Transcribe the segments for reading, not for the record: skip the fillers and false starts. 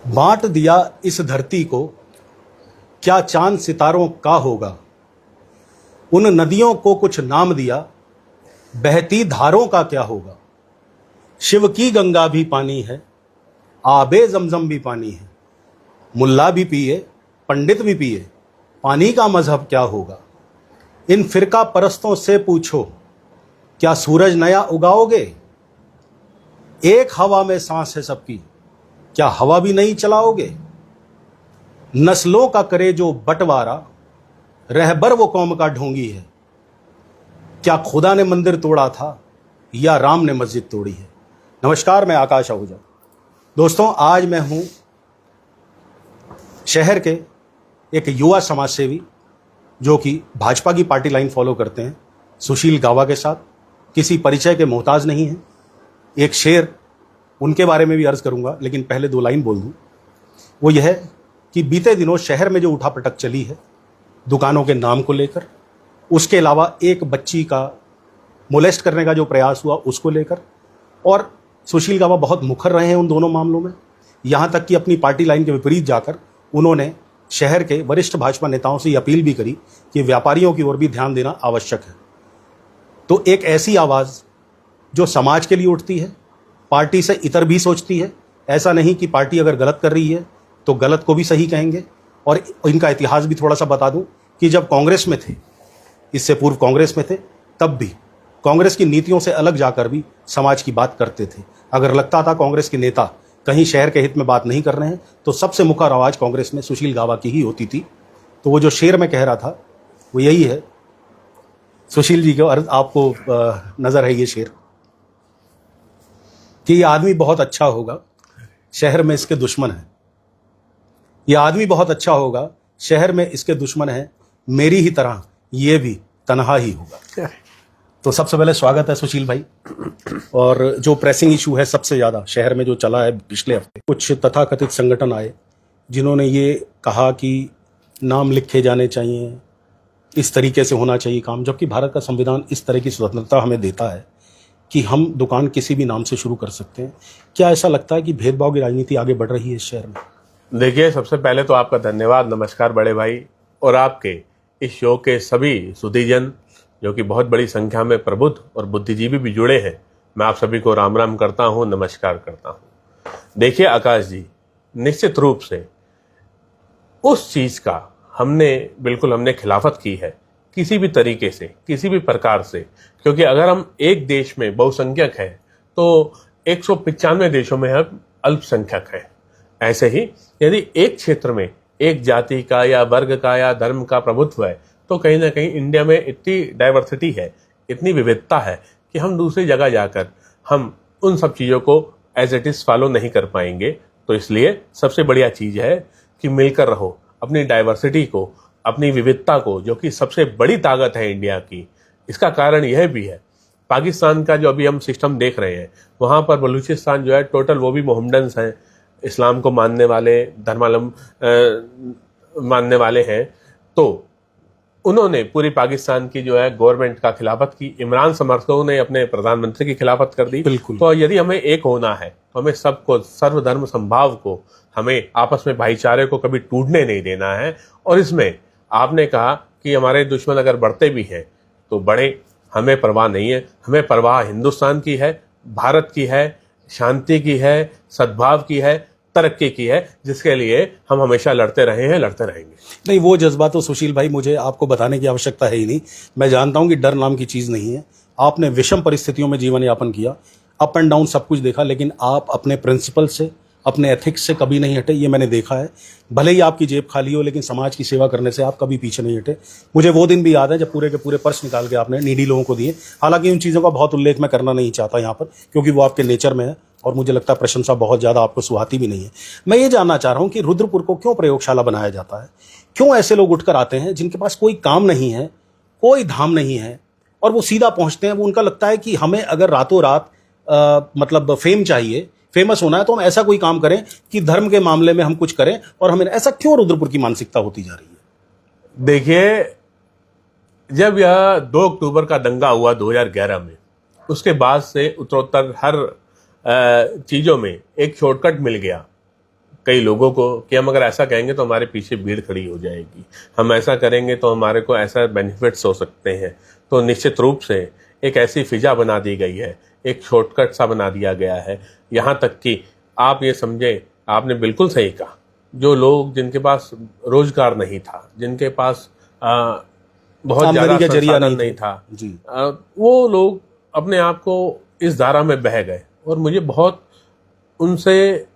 बांट दिया इस धरती को, क्या चांद सितारों का होगा। उन नदियों को कुछ नाम दिया, बहती धारों का क्या होगा। शिव की गंगा भी पानी है, आबे जमजम भी पानी है। मुल्ला भी पिए, पंडित भी पिए, पानी का मजहब क्या होगा। इन फिरका परस्तों से पूछो, क्या सूरज नया उगाओगे। एक हवा में सांस है सबकी, क्या हवा भी नहीं चलाओगे। नस्लों का करे जो बंटवारा, रहबर वो कौम का ढोंगी है। क्या खुदा ने मंदिर तोड़ा था या राम ने मस्जिद तोड़ी है। नमस्कार, मैं आकाश आहूजा। दोस्तों, आज मैं हूं शहर के एक युवा समाज सेवी जो कि भाजपा की पार्टी लाइन फॉलो करते हैं, सुशील गावा के साथ। किसी परिचय के मोहताज नहीं है। एक शेर उनके बारे में भी अर्ज करूंगा, लेकिन पहले दो लाइन बोल दूं। वो यह है कि बीते दिनों शहर में जो उठापटक चली है दुकानों के नाम को लेकर, उसके अलावा एक बच्ची का मोलेस्ट करने का जो प्रयास हुआ उसको लेकर, और सुशील गावा बहुत मुखर रहे हैं उन दोनों मामलों में। यहाँ तक कि अपनी पार्टी लाइन के विपरीत जाकर उन्होंने शहर के वरिष्ठ भाजपा नेताओं से अपील भी करी कि व्यापारियों की ओर भी ध्यान देना आवश्यक है। तो एक ऐसी आवाज़ जो समाज के लिए उठती है, पार्टी से इतर भी सोचती है। ऐसा नहीं कि पार्टी अगर गलत कर रही है तो गलत को भी सही कहेंगे। और इनका इतिहास भी थोड़ा सा बता दूं कि जब कांग्रेस में थे, इससे पूर्व कांग्रेस में थे, तब भी कांग्रेस की नीतियों से अलग जाकर भी समाज की बात करते थे। अगर लगता था कांग्रेस के नेता कहीं शहर के हित में बात नहीं कर रहे हैं तो सबसे मुखर आवाज कांग्रेस में सुशील गावा की ही होती थी। तो वो जो शेर मैं कह रहा था वो यही है। सुशील जी को आपको नजर है ये शेर कि ये आदमी बहुत अच्छा होगा, शहर में इसके दुश्मन है। ये आदमी बहुत अच्छा होगा, शहर में इसके दुश्मन है, मेरी ही तरह ये भी तन्हा ही होगा। तो सबसे पहले स्वागत है सुशील भाई। और जो प्रेसिंग इशू है सबसे ज़्यादा शहर में जो चला है पिछले हफ्ते, कुछ तथाकथित संगठन आए जिन्होंने ये कहा कि नाम लिखे जाने चाहिए, इस तरीके से होना चाहिए काम, जबकि भारत का संविधान इस तरह की स्वतंत्रता हमें देता है कि हम दुकान किसी भी नाम से शुरू कर सकते हैं। क्या ऐसा लगता है कि भेदभाव की राजनीति आगे बढ़ रही है इस शहर में? देखिए, सबसे पहले तो आपका धन्यवाद, नमस्कार बड़े भाई, और आपके इस शो के सभी सुधीजन जो कि बहुत बड़ी संख्या में प्रबुद्ध और बुद्धिजीवी भी जुड़े हैं, मैं आप सभी को राम राम करता हूं, नमस्कार करता हूं। देखिए आकाश जी, निश्चित रूप से उस चीज का हमने खिलाफत की है, किसी भी तरीके से, किसी भी प्रकार से। क्योंकि अगर हम एक देश में बहुसंख्यक हैं तो 195 देशों में हम अल्पसंख्यक हैं। ऐसे ही यदि एक क्षेत्र में एक जाति का या वर्ग का या धर्म का प्रभुत्व है तो कहीं ना कहीं इंडिया में इतनी डाइवर्सिटी है, इतनी विविधता है कि हम दूसरी जगह जाकर हम उन सब चीज़ों को एज इट इज़ फॉलो नहीं कर पाएंगे। तो इसलिए सबसे बढ़िया चीज़ है कि मिलकर रहो, अपनी डाइवर्सिटी को, अपनी विविधता को, जो कि सबसे बड़ी ताकत है इंडिया की। इसका कारण यह भी है, पाकिस्तान का जो अभी हम सिस्टम देख रहे हैं, वहाँ पर बलूचिस्तान जो है टोटल वो भी मोहम्मडन्स हैं, इस्लाम को मानने वाले, धर्मावलंबी मानने वाले हैं। तो उन्होंने पूरी पाकिस्तान की जो है गवर्नमेंट का खिलाफत की। इमरान समर्थकों ने अपने प्रधानमंत्री की खिलाफत कर दी। बिल्कुल। तो यदि हमें एक होना है तो हमें सबको, सर्वधर्म संभाव को, हमें आपस में भाईचारे को कभी टूटने नहीं देना है। और इसमें आपने कहा कि हमारे दुश्मन अगर बढ़ते भी हैं तो बड़े, हमें परवाह नहीं है। हमें परवाह हिंदुस्तान की है, भारत की है, शांति की है, सद्भाव की है, तरक्की की है, जिसके लिए हम हमेशा लड़ते रहे हैं, लड़ते रहेंगे। नहीं, वो जज्बा तो सुशील भाई मुझे आपको बताने की आवश्यकता है ही नहीं। मैं जानता हूं कि डर नाम की चीज़ नहीं है। आपने विषम परिस्थितियों में जीवन यापन किया, अप एंड डाउन सब कुछ देखा, लेकिन आप अपने प्रिंसिपल से, अपने एथिक्स से कभी नहीं हटे। ये मैंने देखा है। भले ही आपकी जेब खाली हो, लेकिन समाज की सेवा करने से आप कभी पीछे नहीं हटे। मुझे वो दिन भी याद है जब पूरे के पूरे पर्स निकाल के आपने नीडी लोगों को दिए। हालांकि उन चीज़ों का बहुत उल्लेख मैं करना नहीं चाहता यहाँ पर, क्योंकि वो आपके नेचर में है और मुझे लगता है प्रशंसा बहुत ज़्यादा आपको सुहाती भी नहीं है। मैं ये जानना चाह रहा हूँ कि रुद्रपुर को क्यों प्रयोगशाला बनाया जाता है? क्यों ऐसे लोग उठकर आते हैं जिनके पास कोई काम नहीं है, कोई धाम नहीं है, और वो सीधा पहुँचते हैं? वो उनका लगता है कि हमें अगर रातों रात मतलब फेम चाहिए, फेमस होना है, तो हम ऐसा कोई काम करें कि धर्म के मामले में हम कुछ करें। और हमें ऐसा क्यों रुद्रपुर की मानसिकता होती जा रही है? देखिए, जब यह 2 अक्टूबर का दंगा हुआ 2011 में, उसके बाद से उत्तरोत्तर हर चीज़ों में एक शॉर्टकट मिल गया। कई लोगों को कि हम अगर ऐसा कहेंगे तो हमारे पीछे भीड़ खड़ी हो जाएगी, हम ऐसा करेंगे तो हमारे को ऐसा बेनिफिट्स हो सकते हैं। तो निश्चित रूप से एक ऐसी फिजा बना दी गई है, एक शॉर्टकट सा बना दिया गया है। यहाँ तक कि आप ये समझे, आपने बिल्कुल सही कहा, जो लोग जिनके पास रोजगार नहीं था, जिनके पास बहुत ज्यादा संसाधन नहीं था जी, वो लोग अपने आप को इस धारा में बह गए। और मुझे बहुत उनसे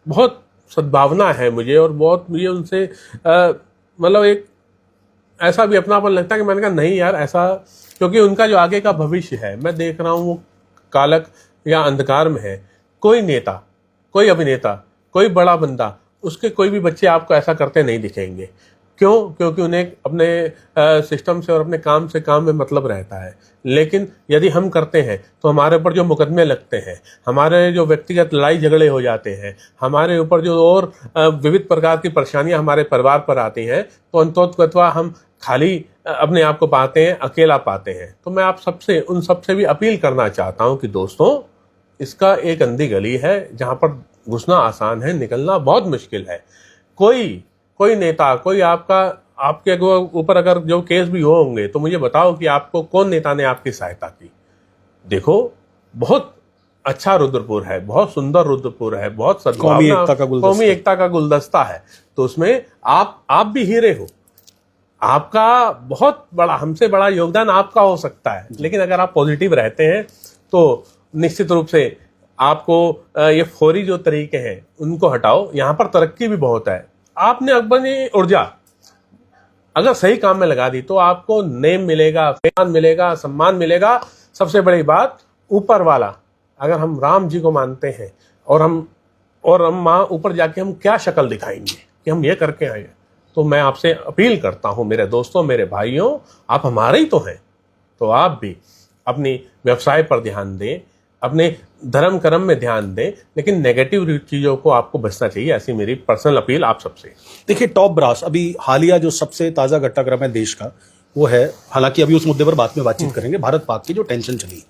बहुत सद्भावना है मुझे, और बहुत मुझे उनसे मतलब एक ऐसा भी अपनापन लगता है कि मैंने कहा नहीं यार ऐसा, क्योंकि उनका जो आगे का भविष्य है मैं देख रहा हूँ वो कालक या अंधकार में है। कोई नेता, कोई अभिनेता, कोई बड़ा बंदा, उसके कोई भी बच्चे आपको ऐसा करते नहीं दिखेंगे। क्यों? क्योंकि उन्हें अपने सिस्टम से और अपने काम में मतलब रहता है। लेकिन यदि हम करते हैं तो हमारे ऊपर जो मुकदमे लगते हैं, हमारे जो व्यक्तिगत लड़ाई झगड़े हो जाते हैं, हमारे ऊपर जो और विविध प्रकार की परेशानियां हमारे परिवार पर आती हैं, तो अंततः हम खाली अपने आप को पाते हैं, अकेला पाते हैं। तो मैं आप सबसे, उन सबसे भी अपील करना चाहता हूं कि दोस्तों, इसका एक अंधी गली है जहां पर घुसना आसान है, निकलना बहुत मुश्किल है। कोई नेता, कोई आपके ऊपर अगर जो केस भी होंगे तो मुझे बताओ कि आपको कौन नेता ने आपकी सहायता की। देखो, बहुत अच्छा रुद्रपुर है, बहुत सुंदर रुद्रपुर है, बहुत कौमी एकता का गुलदस्ता है। तो उसमें आप भी हीरे हो, आपका बहुत बड़ा, हमसे बड़ा योगदान आपका हो सकता है। लेकिन अगर आप पॉजिटिव रहते हैं तो निश्चित रूप से आपको ये फौरी जो तरीके हैं उनको हटाओ। यहाँ पर तरक्की भी बहुत है। आपने अपनी ऊर्जा अगर सही काम में लगा दी तो आपको नेम मिलेगा, फैन मिलेगा, सम्मान मिलेगा। सबसे बड़ी बात, ऊपर वाला, अगर हम राम जी को मानते हैं और हम वहां ऊपर जाके हम क्या शक्ल दिखाएंगे कि हम ये करके आए। तो मैं आपसे अपील करता हूं मेरे दोस्तों, मेरे भाइयों, आप हमारे ही तो हैं, तो आप भी अपनी व्यवसाय पर ध्यान दें, अपने धर्म कर्म में ध्यान दें, लेकिन नेगेटिव चीजों को आपको बचना चाहिए। ऐसी मेरी पर्सनल अपील आप सबसे। देखिए, टॉप ब्रास अभी हालिया जो सबसे ताजा घटनाक्रम है देश का, वो है, हालांकि अभी उस मुद्दे पर बाद में बातचीत करेंगे, भारत पाक की जो टेंशन चली,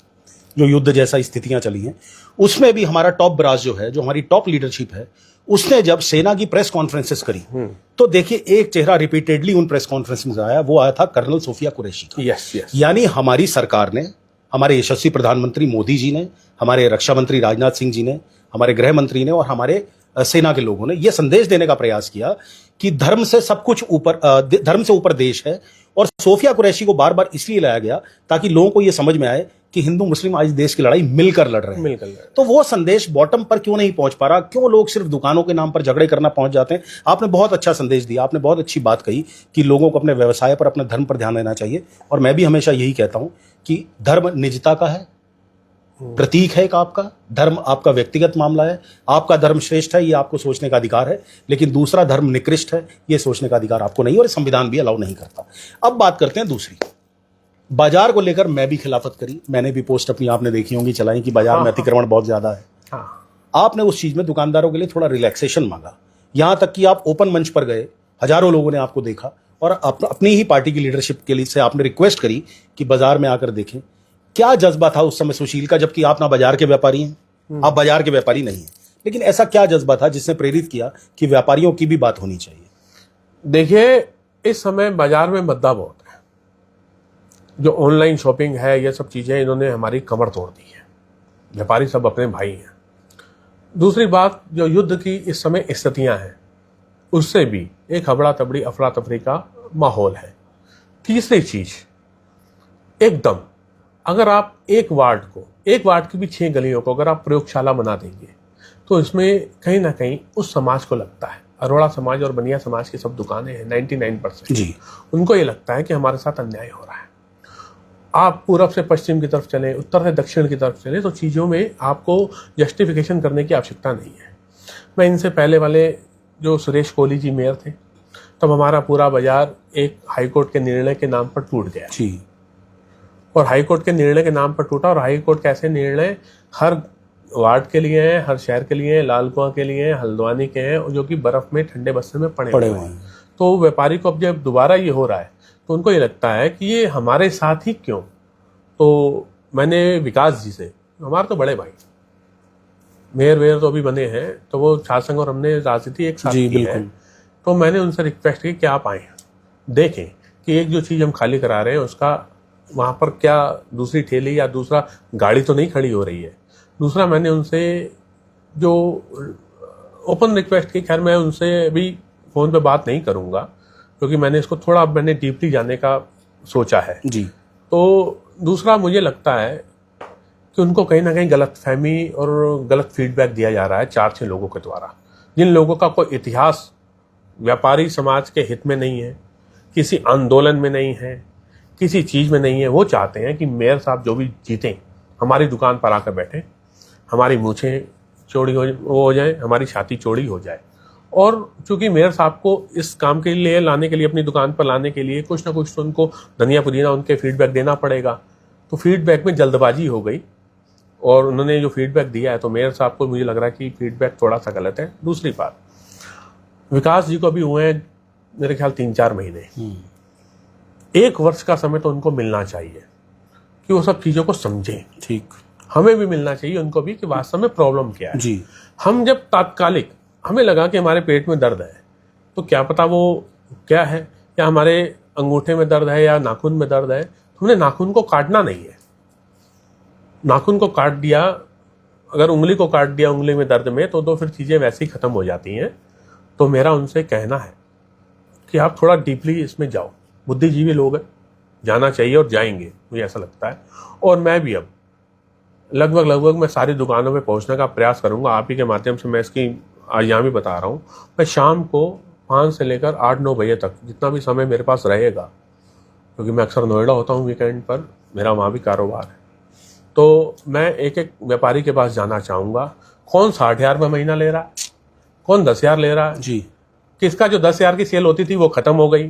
जो युद्ध जैसा स्थितियां चली हैं, उसमें भी हमारा टॉप ब्रास जो है, जो हमारी टॉप लीडरशिप है, उसने जब सेना की प्रेस कॉन्फ्रेंसेस करी तो देखिए एक चेहरा रिपीटेडली उन प्रेस कॉन्फ्रेंस में आया, वो आया था कर्नल सोफिया कुरैशी का। यस। यानी हमारी सरकार ने, हमारे यशस्वी प्रधानमंत्री मोदी जी ने, हमारे रक्षा मंत्री राजनाथ सिंह जी ने, हमारे गृह मंत्री ने और हमारे सेना के लोगों ने यह संदेश देने का प्रयास किया कि धर्म से सब कुछ ऊपर, धर्म से ऊपर देश है। और सोफिया कुरैशी को बार बार इसलिए लाया गया ताकि लोगों को यह समझ में आए कि हिंदू मुस्लिम आज देश की लड़ाई मिलकर लड़ रहे हैं। तो वो संदेश बॉटम पर क्यों नहीं पहुंच पा रहा? क्यों लोग सिर्फ दुकानों के नाम पर झगड़े करना पहुंच जाते हैं? आपने बहुत अच्छा संदेश दिया, आपने बहुत अच्छी बात कही कि लोगों को अपने व्यवसाय पर, अपने धर्म पर ध्यान देना चाहिए। और मैं भी हमेशा यही कहता हूं कि धर्म निजता का है, प्रतीक है एक आपका, धर्म आपका व्यक्तिगत मामला है। आपका धर्म श्रेष्ठ है, ये आपको सोचने का अधिकार है, लेकिन दूसरा धर्म निकृष्ट है, ये सोचने का अधिकार आपको नहीं, और संविधान भी अलाउ नहीं करता। अब बात करते हैं दूसरी, बाजार को लेकर मैं भी खिलाफत करी। मैंने भी पोस्ट अपनी, आपने देखी होंगी, चलाई कि बाजार में अतिक्रमण बहुत ज्यादा है। आपने उस चीज में दुकानदारों के लिए थोड़ा रिलैक्सेशन मांगा, यहां तक कि आप ओपन मंच पर गए, हजारों लोगों ने आपको देखा और अपनी ही पार्टी की लीडरशिप के लिए से आपने रिक्वेस्ट करी कि बाजार में आकर देखें। क्या जज्बा था उस समय सुशील का, जबकि आप ना बाजार के व्यापारी हैं, आप बाजार के व्यापारी नहीं हैं, लेकिन ऐसा क्या जज्बा था जिसने प्रेरित किया कि व्यापारियों की भी बात होनी चाहिए? देखिए, इस समय बाजार में मुद्दा बहुत है। जो ऑनलाइन शॉपिंग है, ये सब चीजें इन्होंने हमारी कमर तोड़ दी है। व्यापारी सब अपने भाई हैं। दूसरी बात, जो युद्ध की इस समय स्थितियां हैं, उससे भी एक हबड़ा तबड़ी, अफरा तफरी का माहौल है। तीसरी चीज, एकदम अगर आप एक वार्ड की भी 6 गलियों को अगर आप प्रयोगशाला बना देंगे, तो इसमें कहीं ना कहीं उस समाज को लगता है, अरोड़ा समाज और बनिया समाज की सब दुकानें हैं 99% जी, उनको ये लगता है कि हमारे साथ अन्याय हो रहा है। आप पूरब से पश्चिम की तरफ चलें, उत्तर से दक्षिण की तरफ चलें, तो चीज़ों में आपको जस्टिफिकेशन करने की आवश्यकता नहीं है। मैं इनसे पहले वाले जो सुरेश कोहली जी मेयर थे, तब हमारा पूरा बाजार एक हाईकोर्ट के निर्णय के नाम पर टूट गया जी, और हाईकोर्ट के निर्णय के नाम पर टूटा। और हाईकोर्ट कैसे निर्णय हर वार्ड के लिए हैं, हर शहर के लिए हैं, लाल कुआं के लिए हैं, हल्द्वानी के हैं, जो कि बर्फ में ठंडे बस्ते में पड़े हुए हैं। तो व्यापारी को अब जब दोबारा ये हो रहा है तो उनको ये लगता है कि ये हमारे साथ ही क्यों। तो मैंने विकास जी से, हमारे तो बड़े भाई, मेयर वेयर तो अभी बने हैं, तो वो छात्र संघ और हमने राजनीति एक साथ जी की है। बिल्कुल। तो मैंने उनसे रिक्वेस्ट की कि आप आए देखें कि एक जो चीज़ हम खाली करा रहे हैं उसका वहाँ पर क्या दूसरी ठेली या दूसरा गाड़ी तो नहीं खड़ी हो रही है। दूसरा मैंने उनसे जो ओपन रिक्वेस्ट की, खैर मैं उनसे अभी फ़ोन पे बात नहीं करूँगा क्योंकि मैंने इसको थोड़ा मैंने डीपली जानने का सोचा है। जी तो दूसरा मुझे लगता है कि उनको कहीं ना कहीं गलतफहमी और गलत फीडबैक दिया जा रहा है 4-6 लोगों के द्वारा, जिन लोगों का कोई इतिहास व्यापारी समाज के हित में नहीं है, किसी आंदोलन में नहीं है, किसी चीज़ में नहीं है। वो चाहते हैं कि मेयर साहब जो भी जीतें हमारी दुकान पर आकर बैठें, हमारी मूछें चौड़ी हो जाए, हमारी छाती चौड़ी हो जाए। और चूंकि मेयर साहब को इस काम के लिए लाने के लिए, अपनी दुकान पर लाने के लिए कुछ ना कुछ तो उनको धनिया पुदीना उनके फीडबैक देना पड़ेगा। तो फीडबैक में जल्दबाजी हो गई और उन्होंने जो फीडबैक दिया है तो मेयर साहब को मुझे लग रहा है कि फीडबैक थोड़ा सा गलत है। दूसरी बात, विकास जी को अभी हुए हैं मेरे ख्याल 3-4 महीने, 1 वर्ष का समय तो उनको मिलना चाहिए कि वो सब चीज़ों को समझें। ठीक। हमें भी मिलना चाहिए उनको भी कि वास्तव में प्रॉब्लम क्या है। जी। हम जब तात्कालिक हमें लगा कि हमारे पेट में दर्द है तो क्या पता वो क्या है, या हमारे अंगूठे में दर्द है या नाखून में दर्द है, तो हमने नाखून को काटना नहीं है। नाखून को काट दिया, अगर उंगली को काट दिया उंगली में दर्द में, तो फिर चीज़ें वैसे ही ख़त्म हो जाती हैं। तो मेरा उनसे कहना है कि आप थोड़ा डीपली इसमें जाओ। बुद्धिजीवी लोग हैं, जाना चाहिए और जाएंगे, मुझे ऐसा लगता है। और मैं भी अब लगभग मैं सारी दुकानों में पहुंचने का प्रयास करूंगा। आप ही के माध्यम से मैं इसकी आज यहाँ भी बता रहा हूँ, मैं शाम को 5 से लेकर 8-9 बजे तक जितना भी समय मेरे पास रहेगा, क्योंकि मैं अक्सर नोएडा होता हूँ वीकेंड पर, मेरा वहाँ भी कारोबार है, तो मैं एक एक व्यापारी के पास जाना चाहूँगा। कौन 60,000 रुपये महीना ले रहा है, कौन 10,000 ले रहा है, जी। किसका जो 10,000 की सेल होती थी वो ख़त्म हो गई,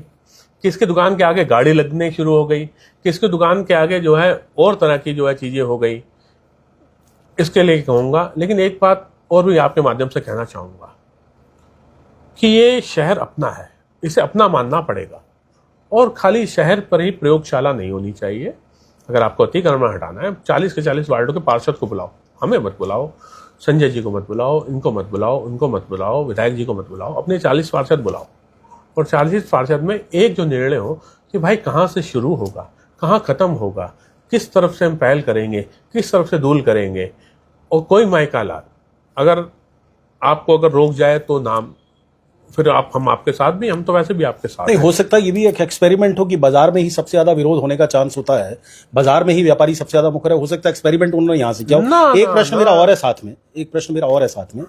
किसकी दुकान के आगे गाड़ी लगने शुरू हो गई, किसकी दुकान के आगे जो है और तरह की जो है चीज़ें हो गई। इसके लिए कहूँगा, लेकिन एक बात और भी आपके माध्यम से कहना चाहूँगा कि ये शहर अपना है, इसे अपना मानना पड़ेगा और खाली शहर पर ही प्रयोगशाला नहीं होनी चाहिए। अगर आपको अतिक्रमण हटाना है, 40 के 40 वार्डों के पार्षद को बुलाओ, हमें मत बुलाओ, संजय जी को मत बुलाओ, इनको मत बुलाओ, उनको मत बुलाओ, विधायक जी को मत बुलाओ, अपने 40 पार्षद बुलाओ और 40 पार्षद में एक जो निर्णय हो कि भाई कहाँ से शुरू होगा, कहाँ ख़त्म होगा, किस तरफ से हम पहल करेंगे, किस तरफ से दूल करेंगे। और कोई मायकाला अगर आपको अगर रोक जाए तो नाम, फिर हम आपके साथ भी, हम तो वैसे भी आपके साथ नहीं, हो सकता है ये भी एक एक्सपेरिमेंट हो कि बाजार में ही सबसे ज्यादा विरोध होने का चांस होता है, बाजार में ही व्यापारी सबसे ज्यादा मुखर है। हो सकता है एक्सपेरिमेंट उन्होंने यहाँ से किया। एक प्रश्न मेरा और है साथ में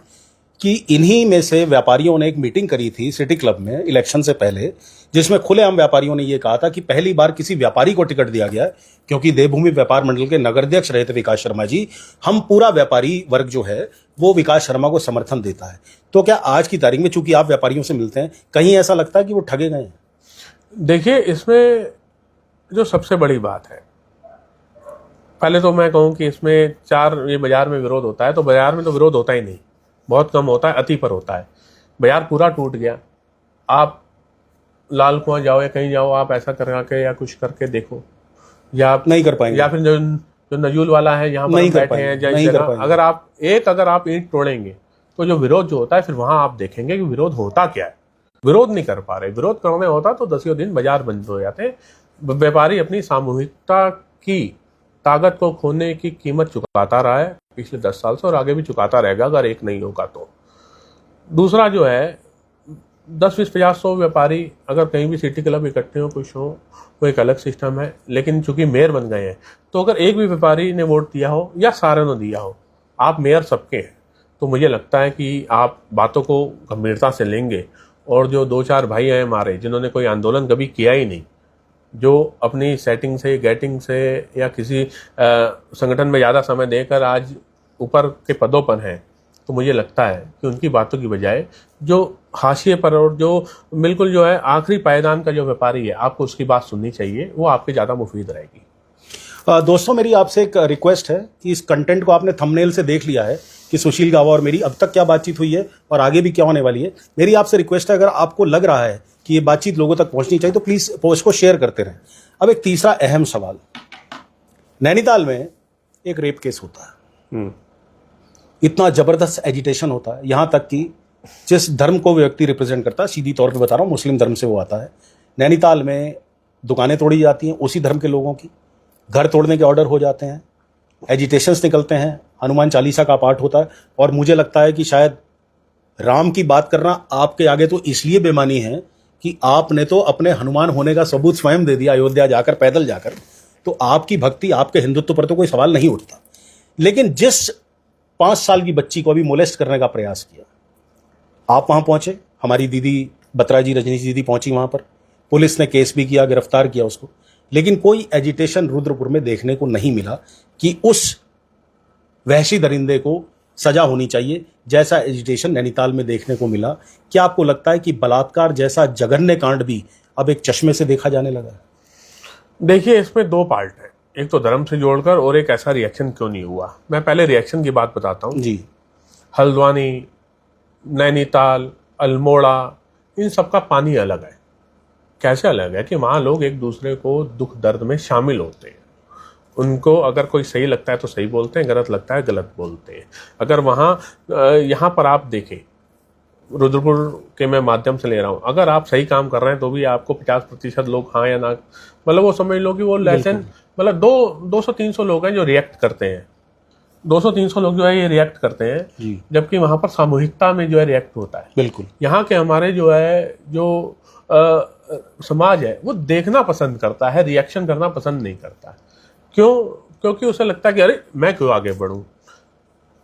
कि इन्हीं में से व्यापारियों ने एक मीटिंग करी थी सिटी क्लब में इलेक्शन से पहले, जिसमें खुलेआम व्यापारियों ने यह कहा था कि पहली बार किसी व्यापारी को टिकट दिया गया है, क्योंकि देवभूमि व्यापार मंडल के नगराध्यक्ष रहे थे विकास शर्मा जी। हम पूरा व्यापारी वर्ग जो है वो विकास शर्मा को समर्थन देता है। तो क्या आज की तारीख में, चूंकि आप व्यापारियों से मिलते हैं, कहीं ऐसा लगता है कि वो ठगे गए हैं? देखिए, इसमें जो सबसे बड़ी बात है, पहले तो मैं कहूँ कि इसमें ये बाजार में विरोध होता है, तो बाजार में तो विरोध होता ही नहीं, बहुत कम होता है, अति पर होता है। बाजार पूरा टूट गया, आप लाल कुआं जाओ या कहीं जाओ, आप ऐसा करा के या कुछ करके देखो, या आप नहीं कर पाएंगे, या फिर जो नजूल वाला है यहाँ पर बैठे हैं जगह, अगर आप ईंट तोड़ेंगे तो जो विरोध जो होता है, फिर वहां आप देखेंगे कि विरोध होता क्या है। विरोध नहीं कर पा रहे, विरोध करने होता तो 10 दिन बाजार बंद हो जाते। व्यापारी अपनी सामूहिकता की ताकत को खोने की कीमत चुकाता रहा है पिछले 10 साल से, और आगे भी चुकाता रहेगा अगर एक नहीं होगा तो। दूसरा जो है, 10, 20, 50, 100 व्यापारी अगर कहीं भी सिटी क्लब इकट्ठे हो, कुछ हो, वो एक अलग सिस्टम है। लेकिन चूंकि मेयर बन गए हैं, तो अगर एक भी व्यापारी ने वोट दिया हो या सारे ने दिया हो, आप मेयर सबके हैं, तो मुझे लगता है कि आप बातों को गंभीरता से लेंगे। और जो 2-4 भाई हैं हमारे, जिन्होंने कोई आंदोलन कभी किया ही नहीं, जो अपनी सेटिंग से, गेटिंग से या किसी संगठन में ज़्यादा समय देकर आज ऊपर के पदों पर हैं, तो मुझे लगता है कि उनकी बातों की बजाय जो हाशिए पर और जो बिल्कुल जो है आखिरी पायदान का जो व्यापारी है, आपको उसकी बात सुननी चाहिए, वो आपके ज़्यादा मुफीद रहेगी। दोस्तों, मेरी आपसे एक रिक्वेस्ट है कि इस कंटेंट को आपने थंबनेल से देख लिया है कि सुशील गावा और मेरी अब तक क्या बातचीत हुई है और आगे भी क्या होने वाली है। मेरी आपसे रिक्वेस्ट है, अगर आपको लग रहा है कि ये बातचीत लोगों तक पहुंचनी चाहिए तो प्लीज पोस्ट को शेयर करते रहें। अब एक तीसरा अहम सवाल, नैनीताल में एक रेप केस होता है, इतना जबरदस्त एजिटेशन होता है, यहाँ तक कि जिस धर्म को व्यक्ति रिप्रेजेंट करता है, सीधी तौर पे बता रहा हूँ, मुस्लिम धर्म से वो आता है, नैनीताल में दुकानें तोड़ी जाती हैं उसी धर्म के लोगों की, घर तोड़ने के ऑर्डर हो जाते हैं, एजिटेशंस निकलते हैं, हनुमान चालीसा का पाठ होता है। और मुझे लगता है कि शायद राम की बात करना आपके आगे तो इसलिए बेमानी है कि आपने तो अपने हनुमान होने का सबूत स्वयं दे दिया अयोध्या जाकर, पैदल जाकर, तो आपकी भक्ति, आपके हिंदुत्व पर तो कोई सवाल नहीं उठता। लेकिन जिस 5 साल की बच्ची को अभी मोलेस्ट करने का प्रयास किया, आप वहां पहुंचे, हमारी दीदी बत्रा जी, रजनीश दीदी पहुंची वहां पर, पुलिस ने केस भी किया, गिरफ्तार किया उसको, लेकिन कोई एजिटेशन रुद्रपुर में देखने को नहीं मिला कि उस वहशी दरिंदे को सजा होनी चाहिए जैसा एजिटेशन नैनीताल में देखने को मिला। क्या आपको लगता है कि बलात्कार जैसा जघन्य कांड भी अब एक चश्मे से देखा जाने लगा है? देखिए, इसमें 2 पार्ट है, एक तो धर्म से जोड़कर और एक ऐसा रिएक्शन क्यों नहीं हुआ। मैं पहले रिएक्शन की बात बताता हूँ जी। हल्द्वानी, नैनीताल, अल्मोड़ा, इन सब का पानी अलग है। कैसे अलग है कि वहाँ लोग एक दूसरे को दुख दर्द में शामिल होते हैं। उनको अगर कोई सही लगता है तो सही बोलते हैं, गलत लगता है गलत बोलते हैं। अगर वहाँ यहाँ पर आप देखें, रुद्रपुर के मैं माध्यम से ले रहा हूँ, अगर आप सही काम कर रहे हैं तो भी आपको 50% लोग हाँ या ना, मतलब वो समझ लो कि वो लेसन, मतलब 200-300 लोग हैं जो रिएक्ट करते हैं, 200-300 लोग जो है ये रिएक्ट करते हैं, जबकि वहाँ पर सामूहिकता में जो है रिएक्ट होता है। बिल्कुल। यहाँ के हमारे जो है जो समाज है वो देखना पसंद करता है, रिएक्शन करना पसंद नहीं करता है। क्यों? क्योंकि उसे लगता है कि अरे मैं क्यों आगे बढ़ूं।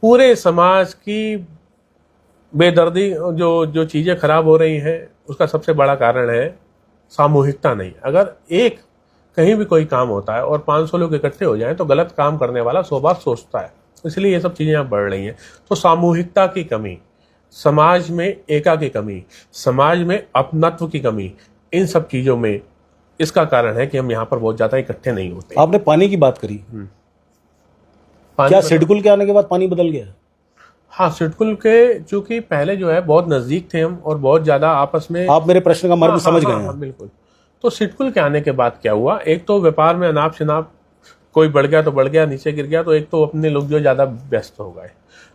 पूरे समाज की बेदर्दी, जो चीजें खराब हो रही हैं, उसका सबसे बड़ा कारण है सामूहिकता नहीं। अगर एक कहीं भी कोई काम होता है और 500 लोग इकट्ठे हो जाएं तो गलत काम करने वाला 100 बार सोचता है, इसलिए ये सब चीजें यहाँ बढ़ रही हैं। तो सामूहिकता की कमी, समाज में एका की कमी, समाज में अपनत्व की कमी, इन सब चीजों में इसका कारण है कि हम यहाँ पर बहुत ज्यादा इकट्ठे नहीं होते। आपने पानी की बात करी, क्या सिडकुल के आने के बाद पानी बदल गया? हाँ, सिडकुल के चूंकि पहले जो है बहुत नजदीक थे हम और बहुत ज्यादा आपस में, आप मेरे प्रश्न का मर्म समझ गए हैं। बिल्कुल। तो सिडकुल के आने के बाद क्या हुआ, एक तो व्यापार में अनाप शनाप, कोई बढ़ गया तो बढ़ गया, नीचे गिर गया तो एक तो अपने लोग जो ज्यादा व्यस्त हो गए।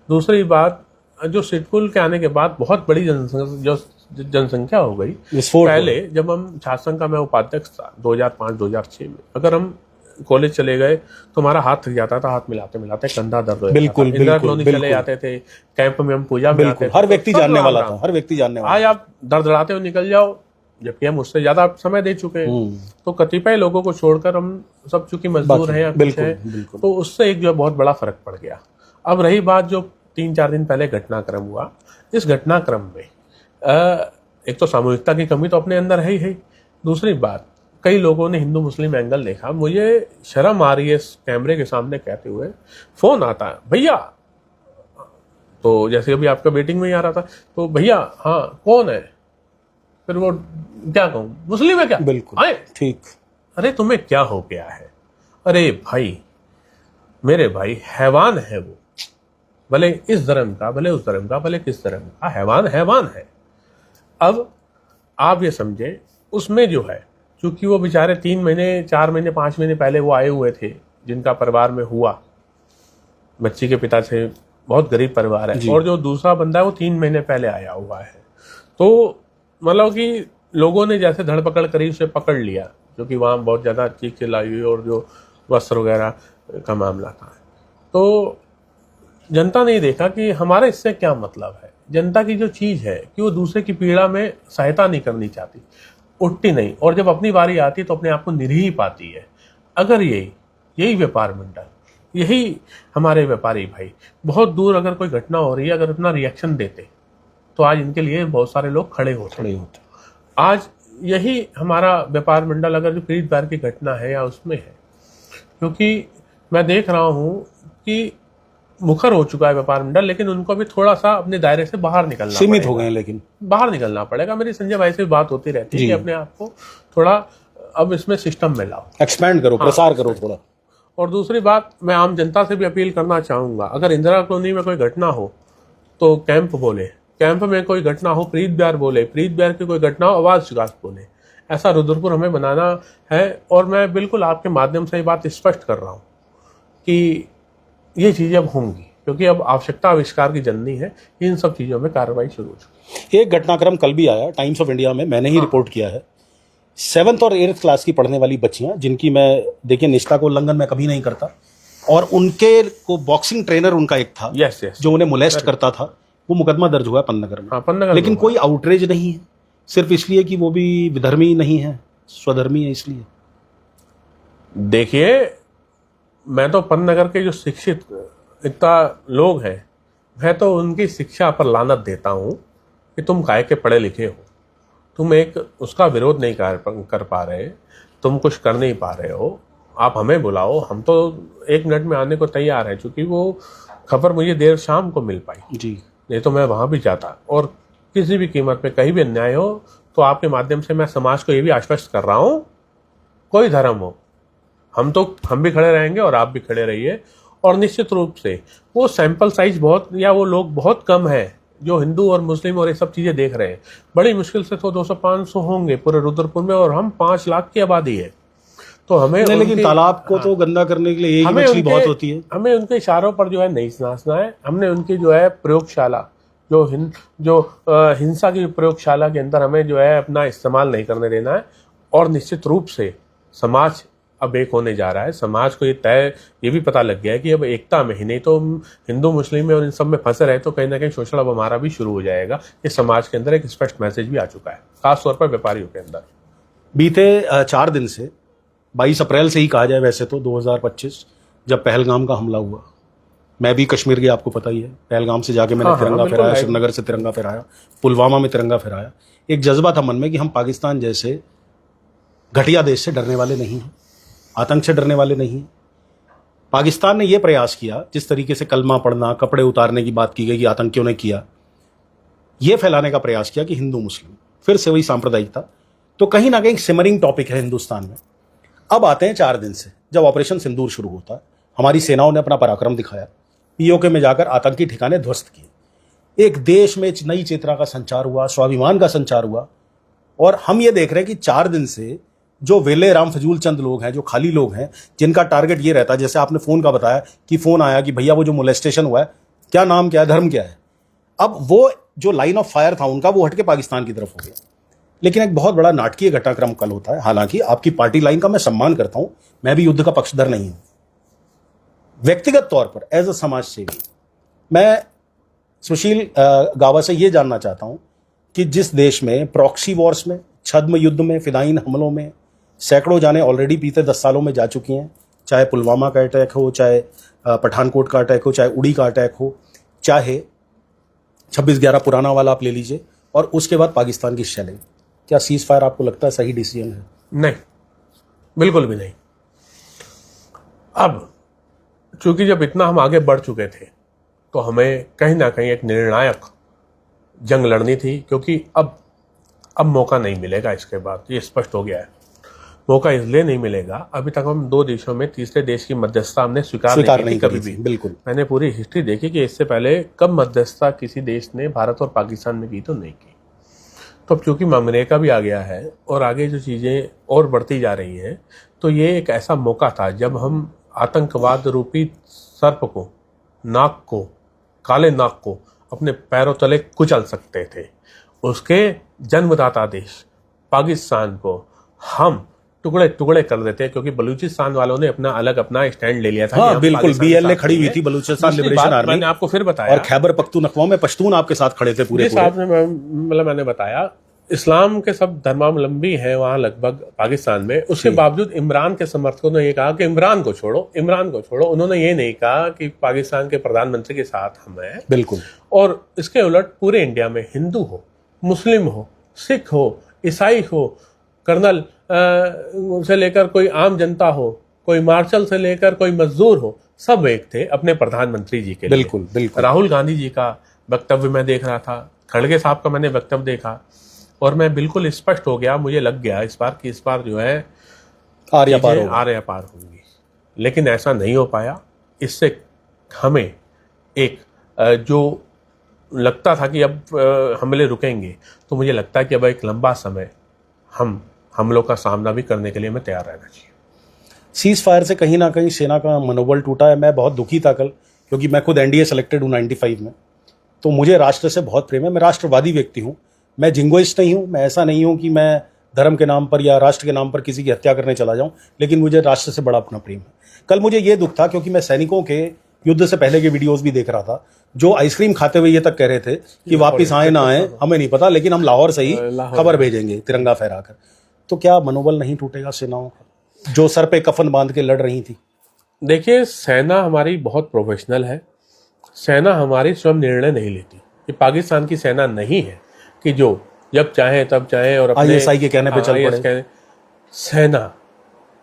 दूसरी बात, जो सिडकुल के आने के बाद बहुत बड़ी जनसंख्या हो गई। पहले जब हम छात्र संघ का मैं उपाध्यक्ष था 2005-2006 में, अगर हम कॉलेज चले गए तो हमारा हाथ थक जाता था, हाथ मिलाते मिलाते कंधा दर्द हो जाता था। इंदिरा कॉलोनी चले जाते थे, कैंप में हम पूजा में आते थे, हर व्यक्ति जानने वाला था, हर व्यक्ति जानने वाला। आज आप दर्दड़ाते हुए निकल जाओ, जबकि हम उससे ज्यादा समय दे चुके हैं। तो कतिपय लोगों को छोड़कर हम सब चूंकि मजदूर हैं या कुछ है, तो उससे एक जो है बहुत बड़ा फर्क पड़ गया। अब रही बात जो 3-4 दिन पहले घटनाक्रम हुआ, इस घटनाक्रम में एक तो सामूहिकता की कमी तो अपने अंदर है ही। दूसरी बात, कई लोगों ने हिंदू मुस्लिम एंगल देखा। मुझे शर्म आ रही है इस कैमरे के सामने कहते हुए। फोन आता है, भैया, तो जैसे अभी आपका मीटिंग में ही आ रहा था, तो भैया हाँ कौन है, फिर वो क्या कहूं, मुस्लिम है क्या? बिल्कुल ठीक। अरे तुम्हें क्या हो गया है? अरे भाई, मेरे भाई हैवान है वो, भले इस धर्म का, भले उस धर्म का, भले किस धर्म का, हैवान हैवान है। अब आप ये समझे, उसमें जो है, क्योंकि वो बेचारे 3 महीने 4 महीने 5 महीने पहले वो आए हुए थे, जिनका परिवार में हुआ, बच्ची के पिता से बहुत गरीब परिवार है, और जो दूसरा बंदा है वो 3 महीने पहले आया हुआ है। तो मतलब कि लोगों ने जैसे धड़पकड़ करी, उसे पकड़ लिया, क्योंकि वहाँ बहुत ज़्यादा चीख चिल्लाई हुई और जो वस्त्र वगैरह का मामला था। तो जनता ने देखा कि हमारा इससे क्या मतलब है। जनता की जो चीज़ है कि वो दूसरे की पीड़ा में सहायता नहीं करनी चाहती, उठती नहीं, और जब अपनी बारी आती है तो अपने आप को निरीह पाती है। अगर यही व्यापार मंडल, यही हमारे व्यापारी भाई बहुत दूर अगर कोई घटना हो रही है, अगर अपना रिएक्शन देते तो आज इनके लिए बहुत सारे लोग खड़े होते। आज यही हमारा व्यापार मंडल अगर जो पीड़ित बार की घटना है या उसमें है, क्योंकि मैं देख रहा हूँ कि मुखर हो चुका है व्यापार मंडल, लेकिन उनको भी थोड़ा सा अपने दायरे से बाहर निकलना, सीमित हो गए, लेकिन बाहर निकलना पड़ेगा। मेरी संजय भाई से बात होती रहती है कि अपने आप को थोड़ा अब इसमें सिस्टम में लाओ, एक्सपैंड करो, प्रसार करो थोड़ा। और दूसरी बात, मैं आम जनता से भी अपील करना चाहूंगा, अगर इंदिरा कॉलोनी में कोई घटना हो तो कैंप बोले, कैंप में कोई घटना हो प्रीत बिहार बोले, प्रीत बिहार की कोई घटना हो आवाज विकास बोले। ऐसा रुद्रपुर हमें बनाना है। और मैं बिल्कुल आपके माध्यम से ये बात स्पष्ट कर रहा हूँ कि ये चीजें अब होंगी। क्योंकि अब आवश्यकता आविष्कार की जननी है। इन सब चीज़ों में कार्रवाई शुरू हो चुकी एक घटनाक्रम कल भी आया टाइम्स ऑफ इंडिया में, मैंने ही रिपोर्ट किया है। 7th और 8th क्लास की पढ़ने वाली बच्चियां, जिनकी मैं देखिए निष्ठा को उल्लंघन मैं कभी नहीं करता, और उनके को बॉक्सिंग ट्रेनर उनका एक था यस जो उन्हें मोलेस्ट करता था, वो मुकदमा दर्ज हुआ है पन्नगर में। पन्नगर लेकिन कोई आउटरेज नहीं है, सिर्फ इसलिए कि वो भी विधर्मी नहीं है, स्वधर्मी है इसलिए। देखिए, मैं तो पन्नगर के जो शिक्षित इतना लोग हैं, मैं तो उनकी शिक्षा पर लानत देता हूँ कि तुम काहे के पढ़े लिखे हो, तुम एक उसका विरोध नहीं कर पा रहे, तुम कुछ कर नहीं पा रहे हो, आप हमें बुलाओ, हम तो 1 मिनट में आने को तैयार हैं। क्योंकि वो खबर मुझे देर शाम को मिल पाई जी, नहीं तो मैं वहाँ भी जाता। और किसी भी कीमत पे कहीं भी अन्याय हो तो आपके माध्यम से मैं समाज को ये भी आश्वस्त कर रहा हूँ, कोई धर्म हो, हम भी खड़े रहेंगे और आप भी खड़े रहिए। और निश्चित रूप से वो सैंपल साइज बहुत, या वो लोग बहुत कम है जो हिंदू और मुस्लिम और ये सब चीज़ें देख रहे हैं। बड़ी मुश्किल से तो 200-500 होंगे पूरे रुद्रपुर में, और हम 5 लाख की आबादी है। तो हमें नहीं, लेकिन तालाब को तो गंदा करने के लिए एक मछली बहुत होती है। हमें उनके इशारों पर जो है नहीं नाचना है। हमने उनकी जो है प्रयोगशाला, जो हिंसा की प्रयोगशाला के अंदर हमें जो है अपना इस्तेमाल नहीं करने देना है। और निश्चित रूप से समाज अब एक होने जा रहा है। समाज को ये भी पता लग गया है कि अब एकता में ही, नहीं तो हिंदू मुस्लिम में और इन सब में फंसे रहे तो कहीं ना कहीं शोषण अब हमारा भी शुरू हो जाएगा। इस समाज के अंदर एक स्पष्ट मैसेज भी आ चुका है, खासतौर पर व्यापारियों के अंदर। बीते 4 दिन से, 22 अप्रैल से ही कहा जाए वैसे तो, 2025 जब पहलगाम का हमला हुआ, मैं भी कश्मीर गया, आपको पता ही है। पहलगाम से जाके मैंने तिरंगा फहराया, श्रीनगर से तिरंगा फहराया, पुलवामा में तिरंगा फहराया। एक जज्बा था मन में कि हम पाकिस्तान जैसे घटिया देश से डरने वाले नहीं हैं, आतंक से डरने वाले नहीं हैं। पाकिस्तान ने यह प्रयास किया, जिस तरीके से कलमा पढ़ना, कपड़े उतारने की बात की गई कि आतंकियों ने किया, यह फैलाने का प्रयास किया कि हिंदू मुस्लिम, फिर से वही सांप्रदायिकता। तो कहीं ना कहीं सिमरिंग टॉपिक है हिंदुस्तान में। अब आते हैं 4 दिन से, जब ऑपरेशन सिंदूर शुरू होता है, हमारी सेनाओं ने अपना पराक्रम दिखाया, पीओके में जाकर आतंकी ठिकाने ध्वस्त किए। एक देश में नई चेतना का संचार हुआ, स्वाभिमान का संचार हुआ। और हम ये देख रहे हैं कि 4 दिन से जो वेले राम फजूल चंद लोग हैं, जो खाली लोग हैं, जिनका टारगेट ये रहता है, जैसे आपने फोन का बताया कि फोन आया कि भैया वो जो मोलेस्टेशन हुआ है, क्या नाम क्या है, धर्म क्या है, अब वो जो लाइन ऑफ फायर था उनका, वो हट के पाकिस्तान की तरफ हो गया। लेकिन एक बहुत बड़ा नाटकीय घटनाक्रम कल होता है। हालांकि आपकी पार्टी लाइन का मैं सम्मान करता हूं, मैं भी युद्ध का पक्षधर नहीं हूं। व्यक्तिगत तौर पर एज अ समाज सेवी मैं सुशील गावा से यह जानना चाहता हूं कि जिस देश में प्रॉक्सी वॉर्स में, छद्म युद्ध में, फिदाइन हमलों में सैकड़ों जाने ऑलरेडी बीते 10 सालों में जा चुकी हैं, चाहे पुलवामा का अटैक हो, चाहे पठानकोट का अटैक हो, चाहे उड़ी का अटैक हो, चाहे 26/11 पुराना वाला आप ले लीजिए, और उसके बाद पाकिस्तान की शेलिंग, क्या सीज फायर आपको लगता है सही डिसीजन है? नहीं, बिल्कुल भी नहीं। अब चूंकि जब इतना हम आगे बढ़ चुके थे तो हमें कहीं ना कहीं एक निर्णायक जंग लड़नी थी, क्योंकि अब मौका नहीं मिलेगा। इसके बाद ये स्पष्ट हो गया है, मौका इसलिए नहीं मिलेगा, अभी तक हम 2 देशों में तीसरे देश की मध्यस्थता हमने स्वीकार नहीं कभी भी। बिल्कुल, मैंने पूरी हिस्ट्री देखी कि इससे पहले कब मध्यस्थता किसी देश ने भारत और पाकिस्तान में की, तो नहीं की। तो अब चूंकि अमेरिका भी आ गया है और आगे जो चीज़ें और बढ़ती जा रही हैं, तो ये एक ऐसा मौका था जब हम आतंकवाद रूपी सर्प को, नाक को, काले नाक को अपने पैरों तले कुचल सकते थे। उसके जन्मदाता देश पाकिस्तान को हम टुकड़े टुकड़े कर देते हैं, क्योंकि बलूचिस्तान वालों ने अपना स्टैंड ले लिया था। हाँ, बिल्कुल, बीएलए खड़ी हुई थी, बलूचिस्तान लिबरेशन आर्मी, मैंने आपको फिर बताया, और खैबर पख्तूनख्वा में पश्तून आपके साथ खड़े थे पूरे। मैंने बताया इस्लाम के सब धर्मावलंबी हैं वहां लगभग पाकिस्तान में। उसके बावजूद इमरान के समर्थकों ने ये कहा कि इमरान को छोड़ो। उन्होंने ये नहीं कहा कि पाकिस्तान के प्रधानमंत्री के साथ हम हैं। बिल्कुल। और इसके उलट पूरे इंडिया में हिंदू हो, मुस्लिम हो, सिख हो, ईसाई हो, कर्नल से लेकर कोई आम जनता हो, कोई मार्शल से लेकर कोई मजदूर हो, सब एक थे अपने प्रधानमंत्री जी के लिए। बिल्कुल बिल्कुल। राहुल गांधी जी का वक्तव्य मैं देख रहा था, खड़गे साहब का मैंने वक्तव्य देखा, और मैं बिल्कुल स्पष्ट हो गया, मुझे लग गया इस बार जो है आर्य पार होंगी। लेकिन ऐसा नहीं हो पाया। इससे हमें एक जो लगता था कि अब हमले रुकेंगे, तो मुझे लगता है कि अब एक लंबा समय हम हमलों का सामना भी करने के लिए हमें तैयार रहना चाहिए। सीज फायर से कहीं ना कहीं सेना का मनोबल टूटा है। मैं बहुत दुखी था कल, क्योंकि मैं खुद एनडीए सेलेक्टेड हूँ 95 में, तो मुझे राष्ट्र से बहुत प्रेम है। मैं राष्ट्रवादी व्यक्ति हूँ, मैं जिंगोइस्ट नहीं हूँ। मैं ऐसा नहीं हूँ कि मैं धर्म के नाम पर या राष्ट्र के नाम पर किसी की हत्या करने चला जाऊं, लेकिन मुझे राष्ट्र से बड़ा अपना प्रेम है। कल मुझे ये दुख था, क्योंकि मैं सैनिकों के युद्ध से पहले के वीडियोस भी देख रहा था, जो आइसक्रीम खाते हुए ये तक कह रहे थे कि वापिस आए ना आए हमें नहीं पता, लेकिन हम लाहौर से ही खबर भेजेंगे तिरंगा फहराकर। तो क्या मनोबल नहीं टूटेगा सेनाओं का, जो सर पे कफन बांध के लड़ रही थी? देखिए, सेना हमारी बहुत प्रोफेशनल है। सेना हमारी स्वयं निर्णय नहीं लेती। ये पाकिस्तान की सेना नहीं है कि जो जब चाहे तब चाहे और अपने ISI के कहने पे चल पड़े। सेना,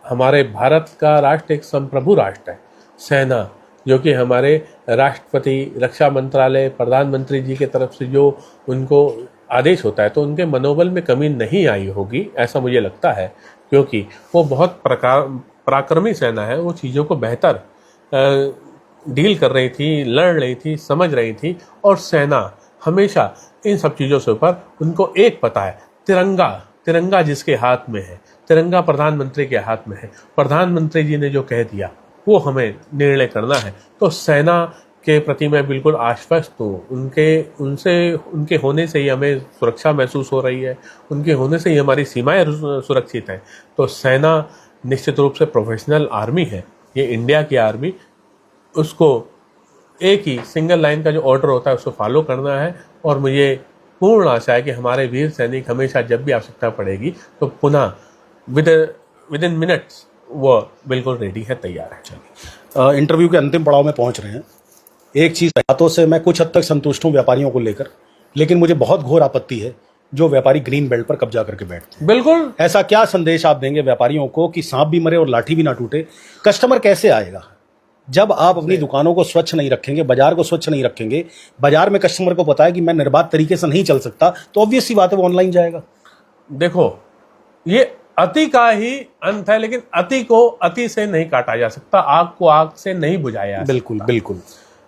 हमारे भारत का राष्ट्र एक संप्रभु राष्ट्र है। सेना जो कि हमारे राष्ट्रपति, रक्षा मंत्रालय, प्रधानमंत्री जी के तरफ से जो उनको आदेश होता है, तो उनके मनोबल में कमी नहीं आई होगी, ऐसा मुझे लगता है, क्योंकि वो बहुत पराक्रमी सेना है। वो चीज़ों को बेहतर डील कर रही थी, लड़ रही थी, समझ रही थी। और सेना हमेशा इन सब चीज़ों से ऊपर, उनको एक पता है, तिरंगा, तिरंगा जिसके हाथ में है, तिरंगा प्रधानमंत्री के हाथ में है। प्रधानमंत्री जी ने जो कह दिया वो हमें निर्णय करना है। तो सेना के प्रति मैं बिल्कुल आश्वस्त हूँ। उनके होने से ही हमें सुरक्षा महसूस हो रही है, उनके होने से ही हमारी सीमाएं सुरक्षित हैं। तो सेना निश्चित रूप से प्रोफेशनल आर्मी है। ये इंडिया की आर्मी, उसको एक ही सिंगल लाइन का जो ऑर्डर होता है उसको फॉलो करना है। और मुझे पूर्ण आशा है कि हमारे वीर सैनिक हमेशा जब भी आवश्यकता पड़ेगी तो पुनः विद इन मिनट्स वो बिल्कुल रेडी है, तैयार है। इंटरव्यू के अंतिम पड़ाव में पहुंच रहे हैं। एक चीज़, बातों से मैं कुछ हद तक संतुष्ट हूँ व्यापारियों को लेकर, लेकिन मुझे बहुत घोर आपत्ति है जो व्यापारी ग्रीन बेल्ट पर कब्जा करके बैठते हैं। बिल्कुल। ऐसा क्या संदेश आप देंगे व्यापारियों को कि सांप भी मरे और लाठी भी ना टूटे? कस्टमर कैसे आएगा जब आप अपनी दुकानों को स्वच्छ नहीं रखेंगे, बाजार को स्वच्छ नहीं रखेंगे? बाजार में कस्टमर को पता है कि मैं निर्बाध तरीके से नहीं चल सकता, तो ऑब्वियस सी बात है वो ऑनलाइन जाएगा। देखो, ये अति का ही अंत है, लेकिन अति को अति से नहीं काटा जा सकता, आग को आग से नहीं बुझाया जा सकता। बिल्कुल बिल्कुल।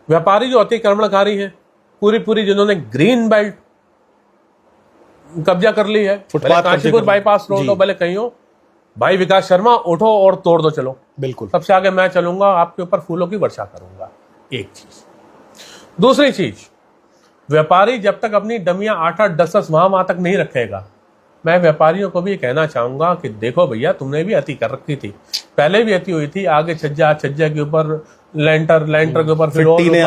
व्यापारी जो अतिक्रमणकारी है, पूरी जिन्होंने ग्रीन बेल्ट कब्जा कर ली है, काशीपुर बाईपास रोड हो, भले कहीं हो, भाई विकास शर्मा उठो और तोड़ दो, चलो। बिल्कुल। सबसे आगे मैं चलूंगा, आपके ऊपर फूलों की वर्षा करूंगा। एक चीज। दूसरी चीज, व्यापारी जब तक अपनी डमियां 8-8, 10-10 वहां तक नहीं रखेगा, मैं व्यापारियों को भी कहना चाहूंगा कि देखो भैया, तुमने भी अति कर रखी थी, पहले भी अति हुई थी। आगे छज्जा के ऊपर लेंटर के ऊपर फिर फिट्टीने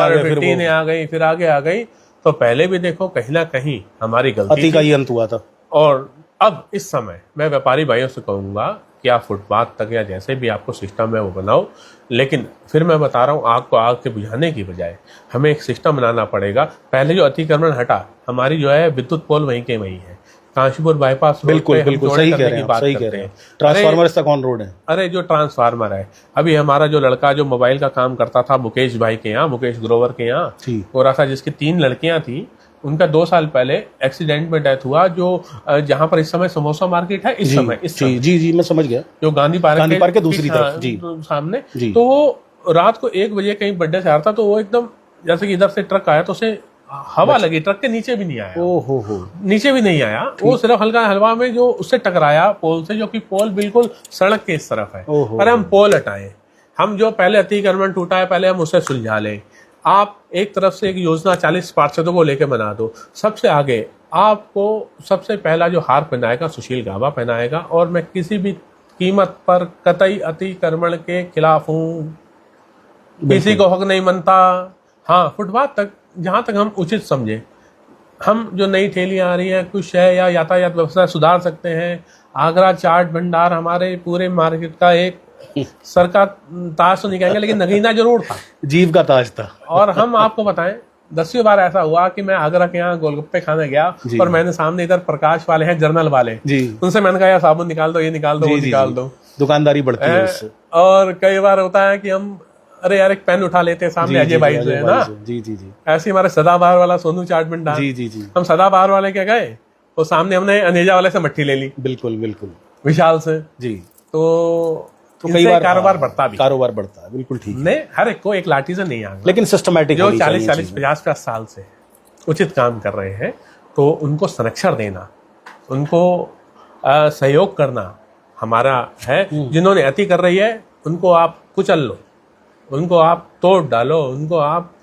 आ गई, फिर आगे आ गई। तो पहले भी देखो, कहीं ना कहीं हमारी गलती अति का ही अंत हुआ था। और अब इस समय मैं व्यापारी भाइयों से कहूंगा कि आप फुटपाथ तक या जैसे भी आपको सिस्टम है वो बनाओ, लेकिन फिर मैं बता रहा हूँ, आग को आग से बुझाने की बजाय हमें एक सिस्टम बनाना पड़ेगा। पहले जो अतिक्रमण हटा, हमारी जो है विद्युत पोल वहीं के वहीं है, काशीपुर बाईपास। बिल्कुल बिल्कुल सही कह रहे हैं, सही कह रहे हैं। ट्रांसफार्मर तक ऑन रोड है। अरे जो ट्रांसफार्मर है, अभी हमारा जो लड़का जो मोबाइल का काम करता था मुकेश भाई के यहाँ, मुकेश ग्रोवर के यहाँ हो रहा था, जिसकी 3 लड़कियां थी, उनका 2 साल पहले एक्सीडेंट में डेथ हुआ। जो जहां पर इस समय समोसा मार्केट है, इस समय जी मैं समझ गया, जो गांधी पार्क के दूसरी तरफ जी सामने। तो वो रात को 1 बजे कहीं बर्थडे से आ रहा था, तो वो एकदम जैसे कि इधर से ट्रक आया तो उसे हवा लगी, ट्रक के नीचे भी नहीं आया। हो नीचे भी नहीं आया, वो सिर्फ हल्का हलवा में जो उससे टकराया पोल से, जो कि पोल बिल्कुल सड़क के इस तरफ है। अरे हम पोल हटाएं, हम जो पहले अतिक्रमण टूटा है पहले हम उसे सुलझा लें। आप एक तरफ से एक योजना 40 पार्षदों को लेकर बना दो। सबसे आगे आपको सबसे पहला जो हार पहनाएगा सुशील गाबा पहनाएगा। और मैं किसी भी कीमत पर कतई अतिक्रमण के खिलाफ हूँ, किसी को हक नहीं मनता। हाँ, फुटपाथ तक जहाँ तक हम उचित समझे, हम जो नई ठेलियाँ आ रही हैं, कुछ है या यातायात व्यवस्था सुधार सकते हैं। आगरा चाट भंडार हमारे पूरे मार्केट का एक सर का ताज तो नहीं कहेंगे, लेकिन नगीना जरूर था, जीव का ताज था। और हम आपको बताएं, 10वीं बार ऐसा हुआ कि मैं आगरा के यहाँ गोलगप्पे खाने गया और मैंने सामने इधर प्रकाश वाले हैं, जर्नल वाले जी, उनसे मैंने कहा यार साबुन निकाल दो, ये निकाल दो, वो निकाल दो। दुकानदारी बढ़ती है उससे। और कई बार होता है कि हम अरे यार एक पेन उठा लेते हैं सामने अजय भाई से, है ना। जी जी जी। ऐसे हमारे सदाबहार वाला सोनू चाट भंडार, जी जी जी, हम सदाबहार वाले क्या गए, तो सामने हमने अनेजा वाले से मट्ठी ले ली, बिल्कुल बिल्कुल, विशाल से जी। तो कई बार कारोबार बढ़ता है, बिल्कुल ठीक नहीं, हर एक को एक लाठी से नहीं आएगा, लेकिन सिस्टमैटिक जो 40-40, 50-50 साल से उचित काम कर रहे हैं, तो उनको संरक्षण देना, उनको सहयोग करना हमारा है। जिन्होंने अति कर रही है उनको आप कुचल लो, उनको आप तोड़ डालो, उनको आप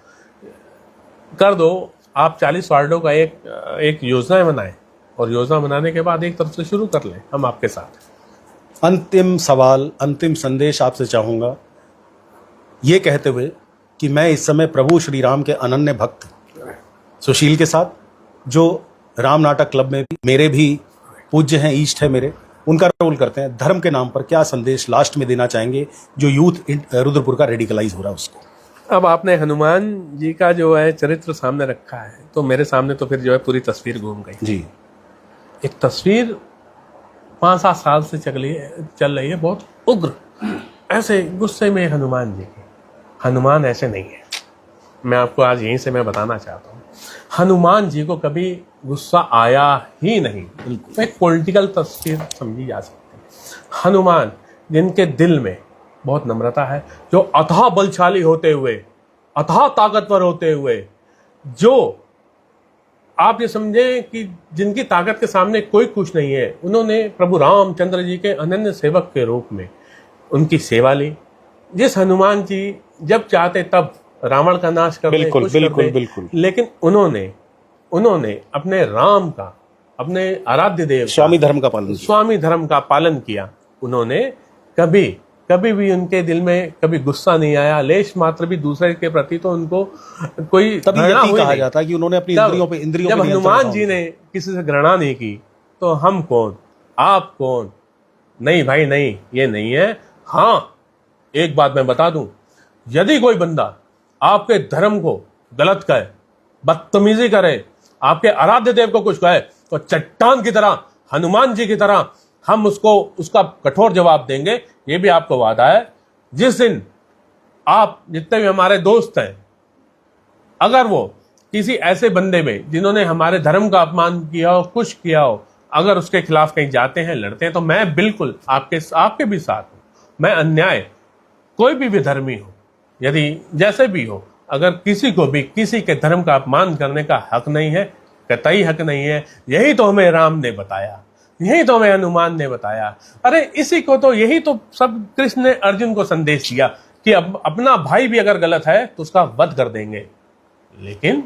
कर दो। आप 40 वार्डों का एक योजना बनाएं और योजना बनाने के बाद एक तरफ से शुरू कर लें, हम आपके साथ। अंतिम सवाल, अंतिम संदेश आपसे चाहूंगा ये कहते हुए कि मैं इस समय प्रभु श्री राम के अनन्य भक्त सुशील के साथ, जो राम नाटक क्लब में भी मेरे भी पूज्य हैं, ईष्ट है मेरे, उनका रोल करते हैं, धर्म के नाम पर क्या संदेश लास्ट में देना चाहेंगे जो यूथ रुद्रपुर का रेडिकलाइज हो रहा है उसको? अब आपने हनुमान जी का जो है चरित्र सामने रखा है, तो मेरे सामने तो फिर जो है पूरी तस्वीर घूम गई जी। एक तस्वीर 5-7 साल से चल रही है, बहुत उग्र, ऐसे गुस्से में हनुमान जी की। हनुमान ऐसे नहीं है, मैं आपको आज यहीं से मैं बताना चाहता हूँ। हनुमान जी को कभी गुस्सा आया ही नहीं, एक पॉलिटिकल तस्वीर समझी जा सकती है। हनुमान जिनके दिल में बहुत नम्रता है, जो अथाह बलशाली होते हुए, अथाह ताकतवर होते हुए, जो आप ये समझें कि जिनकी ताकत के सामने कोई कुछ नहीं है, उन्होंने प्रभु रामचंद्र जी के अनन्य सेवक के रूप में उनकी सेवा ली। जिस हनुमान जी जब चाहते तब रावण का नाश कर दे, कुछ कर दे, लेकिन उन्होंने अपने राम का, अपने आराध्य देव स्वामी धर्म का पालन किया। उन्होंने कभी भी उनके दिल में कभी गुस्सा नहीं आया, लेश मात्र भी दूसरे के प्रति तो उनको कोई तभी कहा जाता है कि उन्होंने अपनी इंद्रियों जब हनुमान जी ने किसी से घृणा नहीं की, तो हम कौन, आप कौन? नहीं भाई नहीं, ये नहीं है। हाँ, एक बात मैं बता दूं, यदि कोई बंदा आपके धर्म को गलत कहे, बदतमीजी करे, आपके आराध्य देव को कुछ कहे, तो चट्टान की तरह, हनुमान जी की तरह हम उसका कठोर जवाब देंगे। ये भी आपको वादा है। जिस दिन आप जितने भी हमारे दोस्त हैं, अगर वो किसी ऐसे बंदे में जिन्होंने हमारे धर्म का अपमान किया हो, कुछ किया हो, अगर उसके खिलाफ कहीं जाते हैं, लड़ते हैं, तो मैं बिल्कुल आपके भी साथ हूं। मैं अन्याय, कोई भी विधर्मी हो, यदि जैसे भी हो, अगर किसी को भी किसी के धर्म का अपमान करने का हक नहीं है, कतई हक नहीं है। यही तो हमें राम ने बताया, यही तो हमें हनुमान ने बताया। अरे इसी को तो, यही तो सब कृष्ण ने अर्जुन को संदेश दिया कि अब अपना भाई भी अगर गलत है तो उसका वध कर देंगे, लेकिन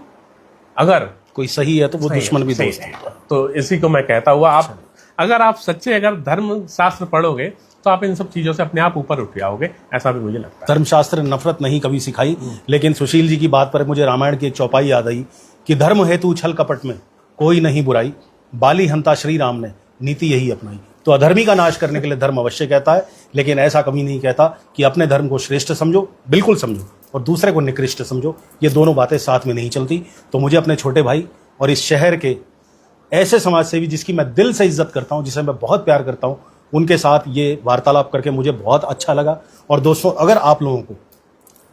अगर कोई सही है तो वो दुश्मन भी दोस्त है। तो इसी को मैं कहता हुआ, आप अगर सच्चे अगर धर्म शास्त्र पढ़ोगे तो आप इन सब चीजों से अपने आप ऊपर उठ जाओगे, ऐसा भी मुझे लगता है। धर्मशास्त्र नफरत नहीं कभी सिखाई, लेकिन सुशील जी की बात पर मुझे रामायण की एक चौपाई याद आई कि धर्म हेतु छल कपट में कोई नहीं बुराई, बाली हंता श्री राम ने नीति यही अपनाई। तो अधर्मी का नाश करने के लिए धर्म अवश्य कहता है, लेकिन ऐसा कभी नहीं कहता कि अपने धर्म को श्रेष्ठ समझो, बिल्कुल समझो, और दूसरे को निकृष्ट समझो। ये दोनों बातें साथ में नहीं चलती। तो मुझे अपने छोटे भाई और इस शहर के ऐसे समाजसेवी जिसकी मैं दिल से इज्जत करता हूं, जिसे मैं बहुत प्यार करता हूं, उनके साथ ये वार्तालाप करके मुझे बहुत अच्छा लगा। और दोस्तों, अगर आप लोगों को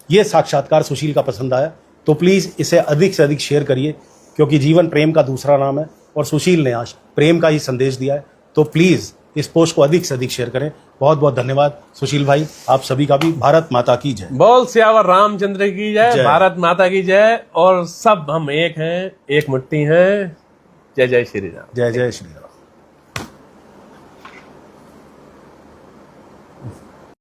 ये साक्षात्कार सुशील का पसंद आया तो प्लीज़ इसे अधिक से अधिक शेयर करिए, क्योंकि जीवन प्रेम का दूसरा नाम है और सुशील ने आज प्रेम का ही संदेश दिया है। तो प्लीज़ इस पोस्ट को अधिक से अधिक शेयर करें। बहुत बहुत धन्यवाद सुशील भाई, आप सभी का भी। भारत माता की जय। बोल सियावर रामचंद्र की जय, भारत माता की जय। और सब हम एक हैं, एक मुट्ठी हैं। जय जय श्री राम। जय जय श्री राम।